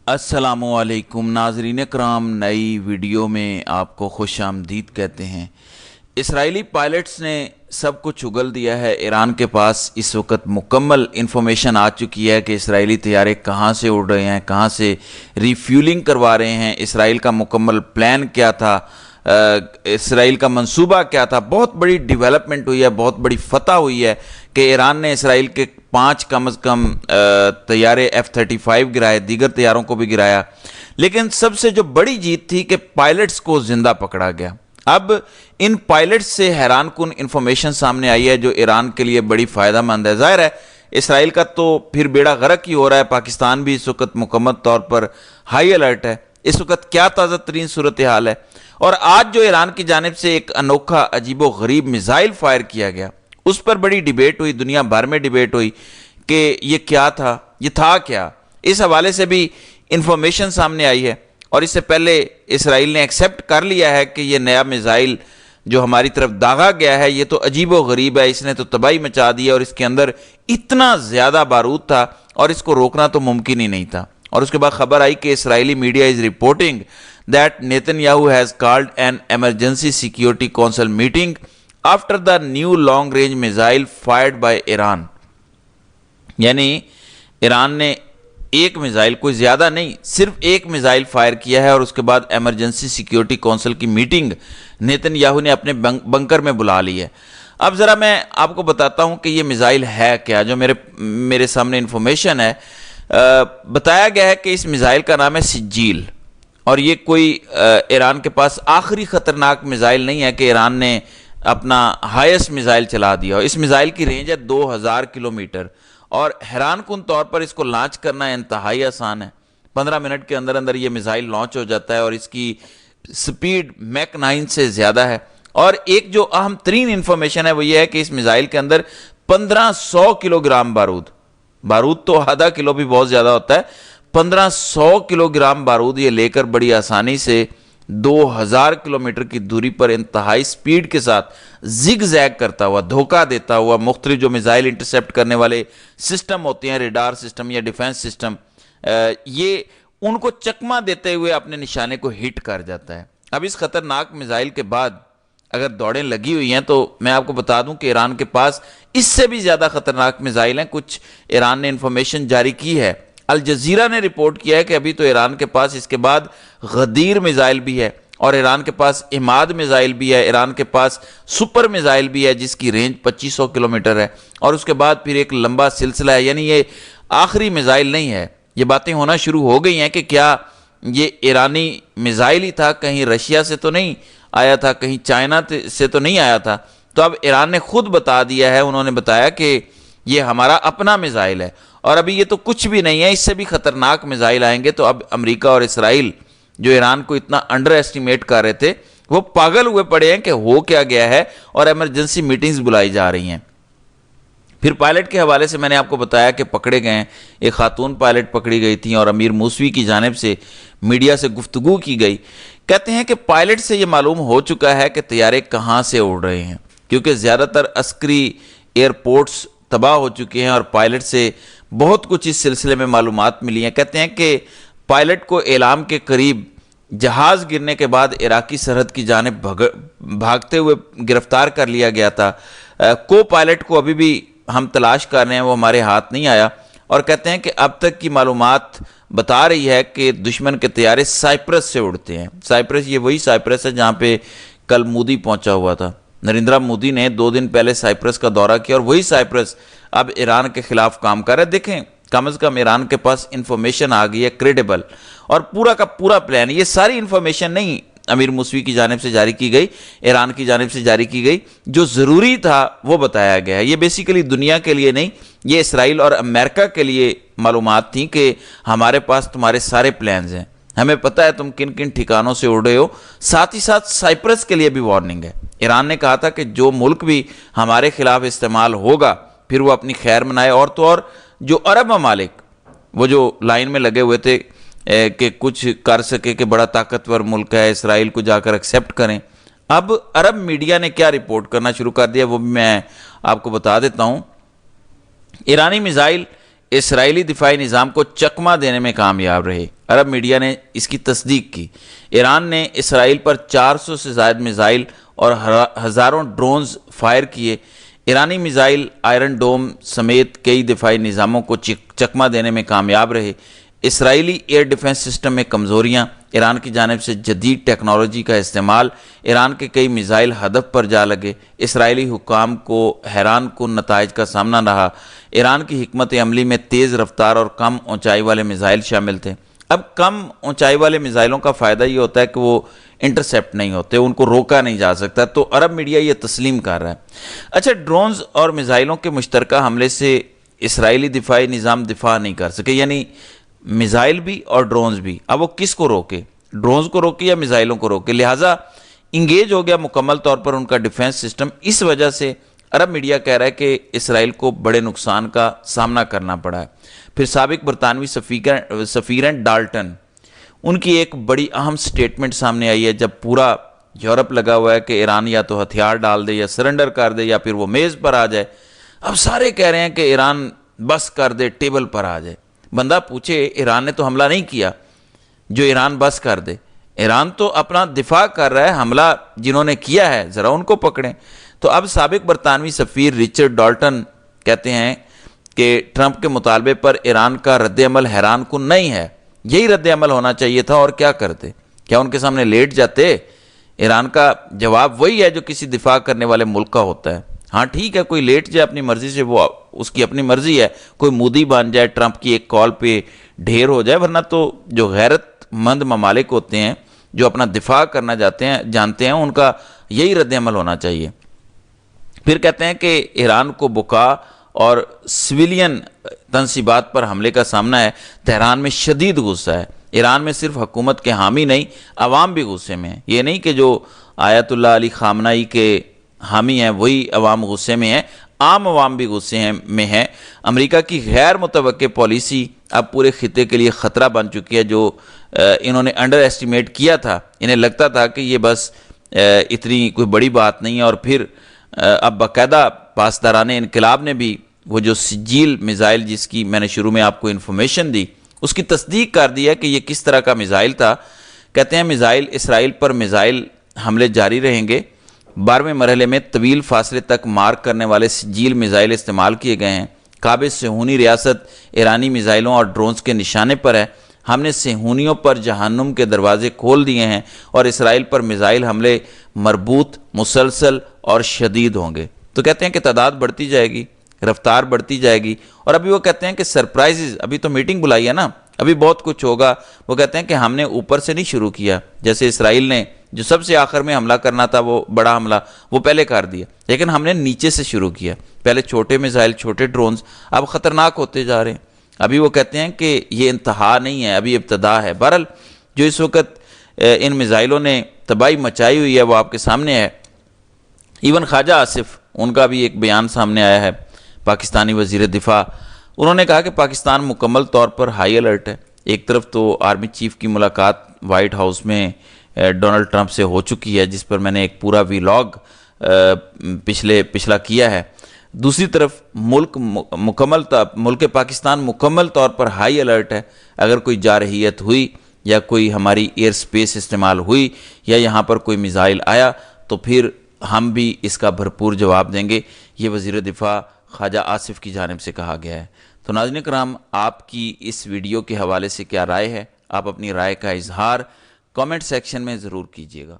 السلام علیکم ناظرین کرام، نئی ویڈیو میں آپ کو خوش آمدید کہتے ہیں۔ اسرائیلی پائلٹس نے سب کچھ اگل دیا ہے۔ ایران کے پاس اس وقت مکمل انفارمیشن آ چکی ہے کہ اسرائیلی طیارے کہاں سے اڑ رہے ہیں، کہاں سے ریفیولنگ کروا رہے ہیں، اسرائیل کا مکمل پلان کیا تھا، اسرائیل کا منصوبہ کیا تھا۔ بہت بڑی ڈیولپمنٹ ہوئی ہے، بہت بڑی فتح ہوئی ہے کہ ایران نے اسرائیل کے 5 کم از کم طیارے F-35 گرائے، دیگر طیاروں کو بھی گرایا۔ لیکن سب سے جو بڑی جیت تھی کہ پائلٹس کو زندہ پکڑا گیا۔ اب ان پائلٹس سے حیران کن انفارمیشن سامنے آئی ہے جو ایران کے لیے بڑی فائدہ مند ہے۔ ظاہر ہے اسرائیل کا تو پھر بیڑا غرق ہی ہو رہا ہے، پاکستان بھی اس وقت مکمل طور پر ہائی الرٹ ہے۔ اس وقت کیا تازہ ترین صورتحال ہے؟ اور آج جو ایران کی جانب سے ایک انوکھا عجیب و غریب میزائل فائر کیا گیا، اس پر بڑی ڈیبیٹ ہوئی، دنیا بھر میں ڈیبیٹ ہوئی کہ یہ کیا تھا، یہ تھا کیا۔ اس حوالے سے بھی انفارمیشن سامنے آئی ہے، اور اس سے پہلے اسرائیل نے ایکسیپٹ کر لیا ہے کہ یہ نیا میزائل جو ہماری طرف داغا گیا ہے یہ تو عجیب و غریب ہے، اس نے تو تباہی مچا دی ہے، اور اس کے اندر اتنا زیادہ بارود تھا اور اس کو روکنا تو ممکن ہی نہیں تھا۔ اور اس کے بعد خبر آئی کہ اسرائیلی media is reporting that Netanyahu has called an emergency security council meeting after the new long range missile fired by Iran۔ یعنی ایران نے ایک میزائل، کوئی زیادہ نہیں، صرف ایک میزائل فائر کیا ہے، اور اس کے بعد ایمرجنسی سیکیورٹی کونسل کی میٹنگ نیتن یاہو نے اپنے بنکر میں بلا لی ہے۔ اب ذرا میں آپ کو بتاتا ہوں کہ یہ میزائل ہے کیا۔ جو میرے سامنے انفارمیشن ہے، بتایا گیا ہے کہ اس میزائل کا نام ہے سجیل، اور یہ کوئی ایران کے پاس آخری خطرناک میزائل نہیں ہے کہ ایران نے اپنا ہائیسٹ میزائل چلا دیا۔ اس میزائل کی رینج ہے 2000 کلومیٹر، اور حیران کن طور پر اس کو لانچ کرنا انتہائی آسان ہے۔ 15 منٹ کے اندر اندر یہ میزائل لانچ ہو جاتا ہے، اور اس کی سپیڈ میک 9 سے زیادہ ہے۔ اور ایک جو اہم ترین انفارمیشن ہے وہ یہ ہے کہ اس میزائل کے اندر 1500 کلو گرام بارود تو آدھا کلو بھی بہت زیادہ ہوتا ہے، 1500 کلو گرام بارود یہ لے کر بڑی آسانی سے 2000 کلومیٹر کی دوری پر انتہائی سپیڈ کے ساتھ زگ زیگ کرتا ہوا، دھوکہ دیتا ہوا، مختلف جو میزائل انٹرسیپٹ کرنے والے سسٹم ہوتے ہیں، ریڈار سسٹم یا ڈیفنس سسٹم، یہ ان کو چکمہ دیتے ہوئے اپنے نشانے کو ہٹ کر جاتا ہے۔ اب اس خطرناک میزائل کے بعد اگر دوڑیں لگی ہوئی ہیں تو میں آپ کو بتا دوں کہ ایران کے پاس اس سے بھی زیادہ خطرناک میزائل ہیں۔ کچھ ایران نے انفارمیشن جاری کی ہے، الجزیرہ نے رپورٹ کیا ہے کہ ابھی تو ایران کے پاس اس کے بعد غدیر میزائل بھی ہے، اور ایران کے پاس عماد میزائل بھی ہے، ایران کے پاس سپر میزائل بھی ہے جس کی رینج 2500 کلومیٹر ہے، اور اس کے بعد پھر ایک لمبا سلسلہ ہے۔ یعنی یہ آخری میزائل نہیں ہے۔ یہ باتیں ہونا شروع ہو گئی ہیں کہ کیا یہ ایرانی میزائل ہی تھا، کہیں رشیا سے تو نہیں آیا تھا، کہیں چائنا سے تو نہیں آیا تھا۔ تو اب ایران نے خود بتا دیا ہے، انہوں نے بتایا کہ یہ ہمارا اپنا میزائل ہے، اور ابھی یہ تو کچھ بھی نہیں ہے، اس سے بھی خطرناک میزائل آئیں گے۔ تو اب امریکہ اور اسرائیل جو ایران کو اتنا انڈر ایسٹیمیٹ کر رہے تھے وہ پاگل ہوئے پڑے ہیں کہ ہو کیا گیا ہے، اور ایمرجنسی میٹنگز بلائی جا رہی ہیں۔ پھر پائلٹ کے حوالے سے میں نے آپ کو بتایا کہ پکڑے گئے ہیں، ایک خاتون پائلٹ پکڑی گئی تھیں، اور امیر موسوی کی جانب سے میڈیا سے گفتگو کی گئی۔ کہتے ہیں کہ پائلٹ سے یہ معلوم ہو چکا ہے کہ طیارے کہاں سے اڑ رہے ہیں، کیونکہ زیادہ تر عسکری ایئرپورٹس تباہ ہو چکے ہیں، اور پائلٹ سے بہت کچھ اس سلسلے میں معلومات ملی ہیں۔ کہتے ہیں کہ پائلٹ کو اعلام کے قریب جہاز گرنے کے بعد عراقی سرحد کی جانب بھاگتے ہوئے گرفتار کر لیا گیا تھا۔ کو پائلٹ کو ابھی بھی ہم تلاش کر رہے ہیں، وہ ہمارے ہاتھ نہیں آیا، اور کہتے ہیں کہ اب تک کی معلومات بتا رہی ہے کہ دشمن کے طیارے سائپرس سے اڑتے ہیں۔ سائپرس یہ وہی سائپرس ہے جہاں پہ کل مودی پہنچا ہوا تھا۔ نریندرا مودی نے 2 دن پہلے سائپرس کا دورہ کیا، اور وہی سائپرس اب ایران کے خلاف کام کر رہا ہے۔ دیکھیں کم از کم ایران کے پاس انفارمیشن آ گئی ہے کریڈیبل، اور پورا کا پورا پلان، یہ ساری انفارمیشن نہیں امیر موسوی کی جانب سے جاری کی گئی، ایران کی جانب سے جاری کی گئی، جو ضروری تھا وہ بتایا گیا ہے۔ یہ بیسیکلی دنیا کے لیے نہیں، یہ اسرائیل اور امریکہ کے لیے معلومات تھیں کہ ہمارے پاس تمہارے سارے پلانز ہیں، ہمیں پتہ ہے تم کن کن ٹھکانوں سے اڑ رہے ہو۔ ساتھ ہی ساتھ سائپرس کے لیے بھی وارننگ ہے۔ ایران نے کہا تھا کہ جو ملک بھی ہمارے خلاف استعمال ہوگا پھر وہ اپنی خیر منائے، اور تو اور جو عرب ممالک وہ جو لائن میں لگے ہوئے تھے کہ کچھ کر سکے کہ بڑا طاقتور ملک ہے، اسرائیل کو جا کر ایکسیپٹ کریں۔ اب عرب میڈیا نے کیا رپورٹ کرنا شروع کر دیا وہ بھی میں آپ کو بتا دیتا ہوں۔ ایرانی میزائل اسرائیلی دفاعی نظام کو چکمہ دینے میں کامیاب رہے۔ عرب میڈیا نے اس کی تصدیق کی۔ ایران نے اسرائیل پر 400 سے زائد میزائل اور ہزاروں ڈرونز فائر کیے۔ ایرانی میزائل آئرن ڈوم سمیت کئی دفاعی نظاموں کو چکمہ دینے میں کامیاب رہے۔ اسرائیلی ایئر ڈیفنس سسٹم میں کمزوریاں، ایران کی جانب سے جدید ٹیکنالوجی کا استعمال، ایران کے کئی میزائل ہدف پر جا لگے۔ اسرائیلی حکام کو حیران کن نتائج کا سامنا رہا۔ ایران کی حکمت عملی میں تیز رفتار اور کم اونچائی والے میزائل شامل تھے۔ اب کم اونچائی والے میزائلوں کا فائدہ یہ ہوتا ہے کہ وہ انٹرسیپٹ نہیں ہوتے، ان کو روکا نہیں جا سکتا، تو عرب میڈیا یہ تسلیم کر رہا ہے۔ اچھا، ڈرونز اور میزائلوں کے مشترکہ حملے سے اسرائیلی دفاعی نظام دفاع نہیں کر سکے، یعنی میزائل بھی اور ڈرونز بھی۔ اب وہ کس کو روکے؟ ڈرونز کو روکے یا میزائلوں کو روکے؟ لہٰذا انگیج ہو گیا مکمل طور پر ان کا ڈیفنس سسٹم۔ اس وجہ سے عرب میڈیا کہہ رہا ہے کہ اسرائیل کو بڑے نقصان کا سامنا کرنا پڑا ہے۔ پھر سابق برطانوی سفیر ڈالٹن، ان کی ایک بڑی اہم سٹیٹمنٹ سامنے آئی ہے، جب پورا یورپ لگا ہوا ہے کہ ایران یا تو ہتھیار ڈال دے یا سرنڈر کر دے یا پھر وہ میز پر آ جائے۔ اب سارے کہہ رہے ہیں کہ ایران بس کر دے، ٹیبل پر آ جائے۔ بندہ پوچھے، ایران نے تو حملہ نہیں کیا جو ایران بس کر دے، ایران تو اپنا دفاع کر رہا ہے۔ حملہ جنہوں نے کیا ہے ذرا ان کو پکڑیں۔ تو اب سابق برطانوی سفیر رچرڈ ڈالٹن کہتے ہیں کہ ٹرمپ کے مطالبے پر ایران کا رد عمل حیران کن نہیں ہے، یہی رد عمل ہونا چاہیے تھا، اور کیا کرتے؟ کیا ان کے سامنے لیٹ جاتے؟ ایران کا جواب وہی ہے جو کسی دفاع کرنے والے ملک کا ہوتا ہے۔ ہاں ٹھیک ہے، کوئی لیٹ جائے اپنی مرضی سے، وہ اس کی اپنی مرضی ہے، کوئی مودی بن جائے، ٹرمپ کی ایک کال پہ ڈھیر ہو جائے، ورنہ تو جو غیرت مند ممالک ہوتے ہیں جو اپنا دفاع کرنا جانتے ہیں، ان کا یہی رد عمل ہونا چاہیے۔ پھر کہتے ہیں کہ ایران کو بقا اور سویلین تنصیبات پر حملے کا سامنا ہے۔ تہران میں شدید غصہ ہے۔ ایران میں صرف حکومت کے حامی نہیں، عوام بھی غصے میں ہیں۔ یہ نہیں کہ جو آیت اللہ علی خامنائی کے حامی ہیں وہی عوام غصے میں ہیں، عام عوام بھی غصے میں ہیں۔ امریکہ کی غیر متوقع پالیسی اب پورے خطے کے لیے خطرہ بن چکی ہے۔ جو انہوں نے انڈر ایسٹیمیٹ کیا تھا، انہیں لگتا تھا کہ یہ بس اتنی کوئی بڑی بات نہیں ہے، اور پھر اب باقاعدہ پاسداران انقلاب نے بھی وہ جو سجیل میزائل جس کی میں نے شروع میں آپ کو انفارمیشن دی، اس کی تصدیق کر دی ہے کہ یہ کس طرح کا میزائل تھا۔ کہتے ہیں میزائل اسرائیل پر میزائل حملے جاری رہیں گے۔ 12ویں مرحلے میں طویل فاصلے تک مارک کرنے والے سجیل میزائل استعمال کیے گئے ہیں۔ قابض صہیونی ریاست ایرانی میزائلوں اور ڈرونز کے نشانے پر ہے۔ ہم نے صہیونیوں پر جہنم کے دروازے کھول دیے ہیں، اور اسرائیل پر میزائل حملے مربوط، مسلسل اور شدید ہوں گے۔ تو کہتے ہیں کہ تعداد بڑھتی جائے گی، رفتار بڑھتی جائے گی، اور ابھی وہ کہتے ہیں کہ سرپرائزز، ابھی تو میٹنگ بلائی ہے نا، ابھی بہت کچھ ہوگا۔ وہ کہتے ہیں کہ ہم نے اوپر سے نہیں شروع کیا، جیسے اسرائیل نے جو سب سے آخر میں حملہ کرنا تھا، وہ بڑا حملہ وہ پہلے کر دیا، لیکن ہم نے نیچے سے شروع کیا، پہلے چھوٹے میزائل، چھوٹے ڈرونز، اب خطرناک ہوتے جا رہے ہیں۔ ابھی وہ کہتے ہیں کہ یہ انتہا نہیں ہے، ابھی ابتدا ہے۔ بہرحال جو اس وقت ان میزائلوں نے تباہی مچائی ہوئی ہے وہ آپ کے سامنے ہے۔ ایون خواجہ آصف، ان کا بھی ایک بیان سامنے آیا ہے، پاکستانی وزیر دفاع۔ انہوں نے کہا کہ پاکستان مکمل طور پر ہائی الرٹ ہے۔ ایک طرف تو آرمی چیف کی ملاقات وائٹ ہاؤس میں ڈونلڈ ٹرمپ سے ہو چکی ہے، جس پر میں نے ایک پورا ویلاگ پچھلا کیا ہے۔ دوسری طرف ملک پاکستان مکمل طور پر ہائی الرٹ ہے۔ اگر کوئی جارحیت ہوئی یا کوئی ہماری ایئر سپیس استعمال ہوئی یا یہاں پر کوئی میزائل آیا تو پھر ہم بھی اس کا بھرپور جواب دیں گے، یہ وزیر دفاع خواجہ آصف کی جانب سے کہا گیا ہے۔ تو ناظرین کرام، آپ کی اس ویڈیو کے حوالے سے کیا رائے ہے؟ آپ اپنی رائے کا اظہار کامنٹ سیکشن میں ضرور کیجیے گا۔